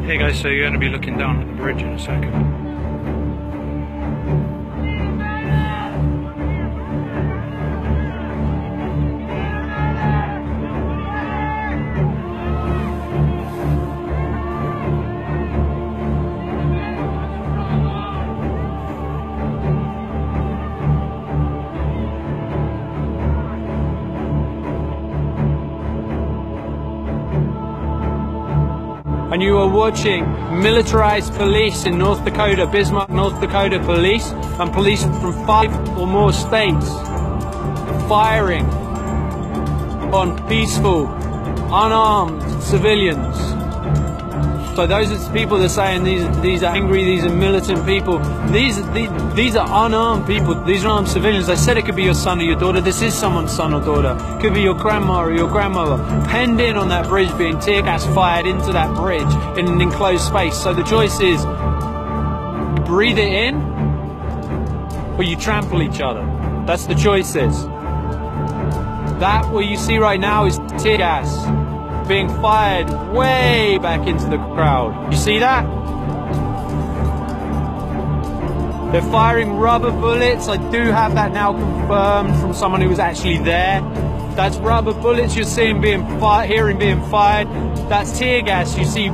Hey guys, so you're going to be looking down at the bridge in a second. And you are watching militarized police in North Dakota, Bismarck, North Dakota police, and police from 5 or more states firing on peaceful, unarmed civilians. So those are people that are saying these are angry, these are militant people. These are unarmed people, these are armed civilians. I said it could be your son or your daughter. This is someone's son or daughter. It could be your grandma or your grandmother, penned in on that bridge, being tear gas fired into that bridge in an enclosed space. So the choice is, breathe it in, or you trample each other. That's the choices. That what you see right now is tear gas being fired way back into the crowd. You see that? They're firing rubber bullets. I do have that now confirmed from someone who was actually there. That's rubber bullets you're seeing hearing being fired. That's tear gas you see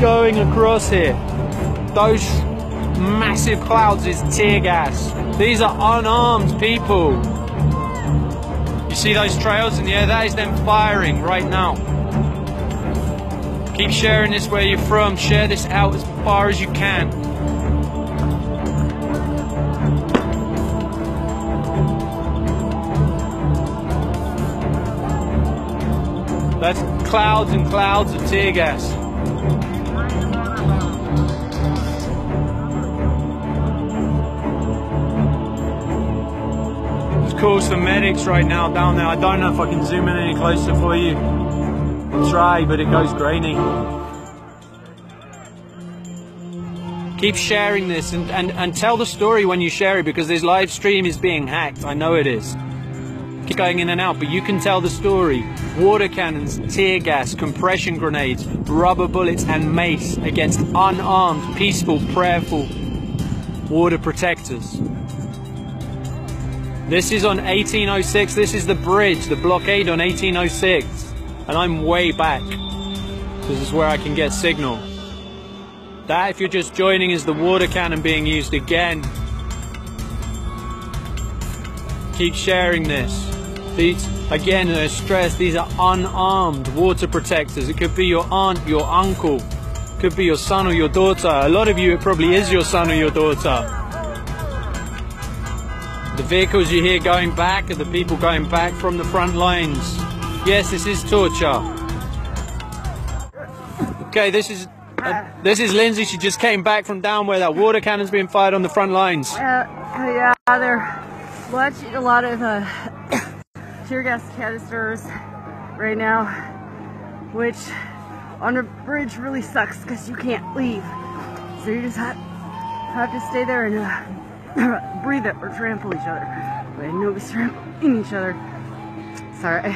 going across here. Those massive clouds is tear gas. These are unarmed people. You see those trails? And yeah, that is them firing right now. Keep sharing this where you're from. Share this out as far as you can. That's clouds and clouds of tear gas. There's calls for medics right now down there. I don't know if I can zoom in any closer for you. I'll try, but it goes grainy. Keep sharing this and tell the story when you share it, because this live stream is being hacked. I know it is. Keep going in and out, but you can tell the story. Water cannons, tear gas, compression grenades, rubber bullets and mace against unarmed, peaceful, prayerful water protectors. This is on 1806. This is the bridge, the blockade on 1806. And I'm way back. This is where I can get signal. That, if you're just joining, is the water cannon being used again. Keep sharing this. These, again, I stress, these are unarmed water protectors. It could be your aunt, your uncle. It could be your son or your daughter. A lot of you, it probably is your son or your daughter. The vehicles you hear going back are the people going back from the front lines. Yes, this is torture. Okay, this is Lindsay. She just came back from down where that water cannon's being fired on the front lines. Yeah, they're watching a lot of tear gas canisters right now, which on a bridge really sucks because you can't leave. So you just have to stay there and breathe it or trample each other. But nobody's trampling each other. Sorry,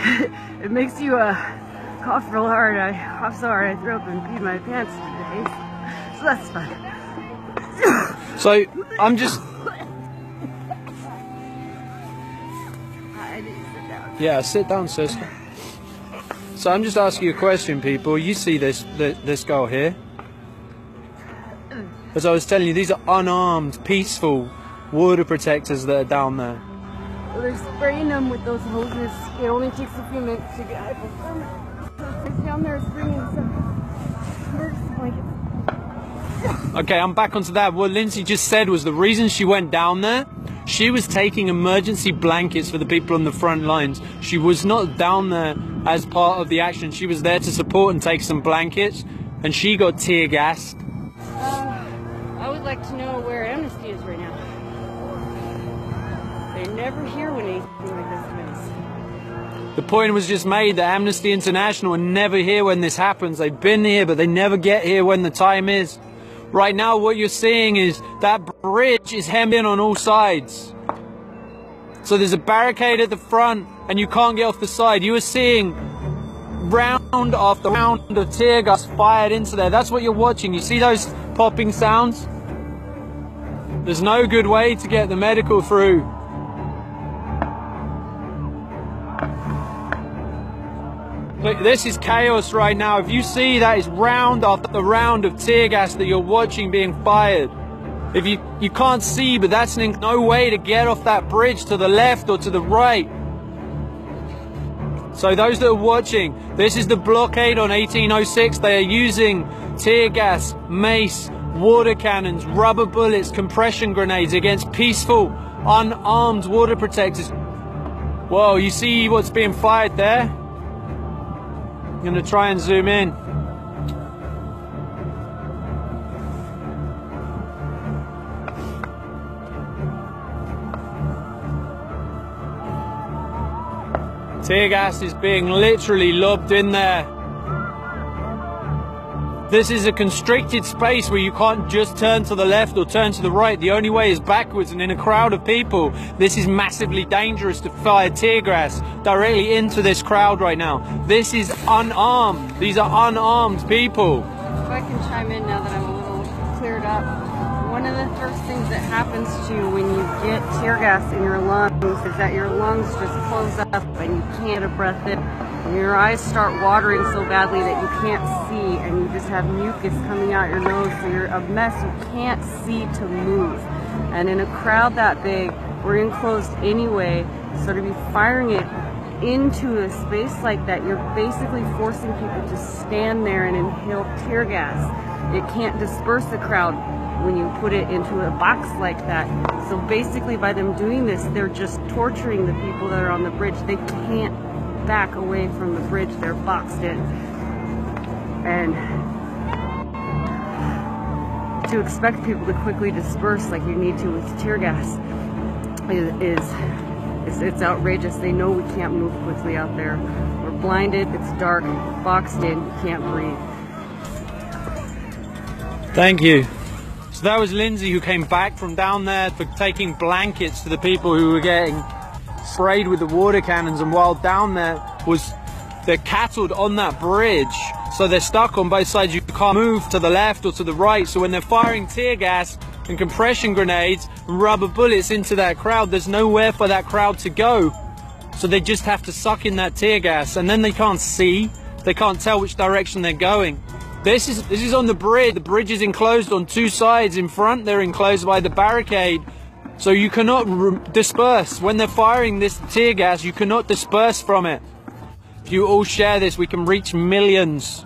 it makes you cough real hard. I coughed so hard I threw up and peed my pants today. So that's fun. So I'm just. I need to sit down. Yeah, sit down, sister. So I'm just asking you a question, people. You see this girl here? As I was telling you, these are unarmed, peaceful water protectors that are down there. Well, they're spraying them with those hoses. It only takes a few minutes to get hypothermic. So it's down there bringing some emergency blankets. Okay, I'm back onto that. What Lindsay just said was the reason she went down there, she was taking emergency blankets for the people on the front lines. She was not down there as part of the action. She was there to support and take some blankets, and she got tear gassed. I would like to know where Amnesty is right now. They're never here when anything like this happens. The point was just made that Amnesty International are never here when this happens. They've been here, but they never get here when the time is. Right now, what you're seeing is that bridge is hemmed in on all sides. So there's a barricade at the front, and you can't get off the side. You are seeing round after round of tear gas fired into there. That's what you're watching. You see those popping sounds? There's no good way to get the medical through. Look, this is chaos right now. If you see, that is round after round of tear gas that you're watching being fired. If you can't see, but that's no way to get off that bridge to the left or to the right. So those that are watching, this is the blockade on 1806. They are using tear gas, mace, water cannons, rubber bullets, compression grenades against peaceful, unarmed water protectors. Whoa, you see what's being fired there? I'm gonna try and zoom in. Tear gas is being literally lobbed in there. This is a constricted space where you can't just turn to the left or turn to the right. The only way is backwards, and in a crowd of people, this is massively dangerous to fire tear gas directly into this crowd right now. This is unarmed. These are unarmed people. If I can chime in now that I'm a little cleared up. One of the first things that happens to you when you get tear gas in your lungs is that your lungs just close up and you can't get a breath in. And your eyes start watering so badly that you can't see, and you just have mucus coming out your nose, so you're a mess. You can't see to move. And in a crowd that big, we're enclosed anyway, so to be firing it into a space like that, you're basically forcing people to stand there and inhale tear gas. It can't disperse the crowd when you put it into a box like that. So basically by them doing this, they're just torturing the people that are on the bridge. They can't back away from the bridge. They're boxed in. And to expect people to quickly disperse like you need to with tear gas it's outrageous. They know we can't move quickly out there. We're blinded, it's dark, boxed in, you can't breathe. Thank you. So that was Lindsay, who came back from down there for taking blankets to the people who were getting sprayed with the water cannons, and while down there they're cattled on that bridge, so they're stuck on both sides. You can't move to the left or to the right, so when they're firing tear gas and compression grenades and rubber bullets into that crowd, there's nowhere for that crowd to go, so they just have to suck in that tear gas, and then they can't see, they can't tell which direction they're going. This is on the bridge. The bridge is enclosed on two sides. In front they're enclosed by the barricade, so you cannot disperse. When they're firing this tear gas, you cannot disperse from it. If you all share this, we can reach millions.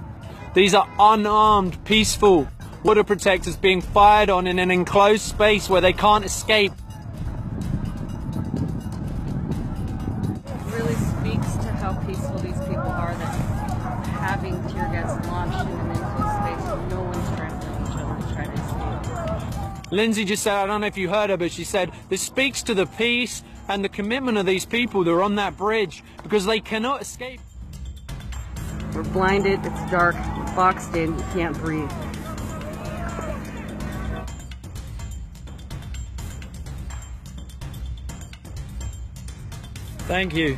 These are unarmed, peaceful water protectors being fired on in an enclosed space where they can't escape. It really speaks to how peaceful these people are, that having tear gas launched in an enclosed space with no one's trying to kill each other to try to escape. Lindsay just said, I don't know if you heard her, but she said, this speaks to the peace and the commitment of these people that are on that bridge, because they cannot escape. We're blinded, it's dark, we're boxed in, you can't breathe. Thank you.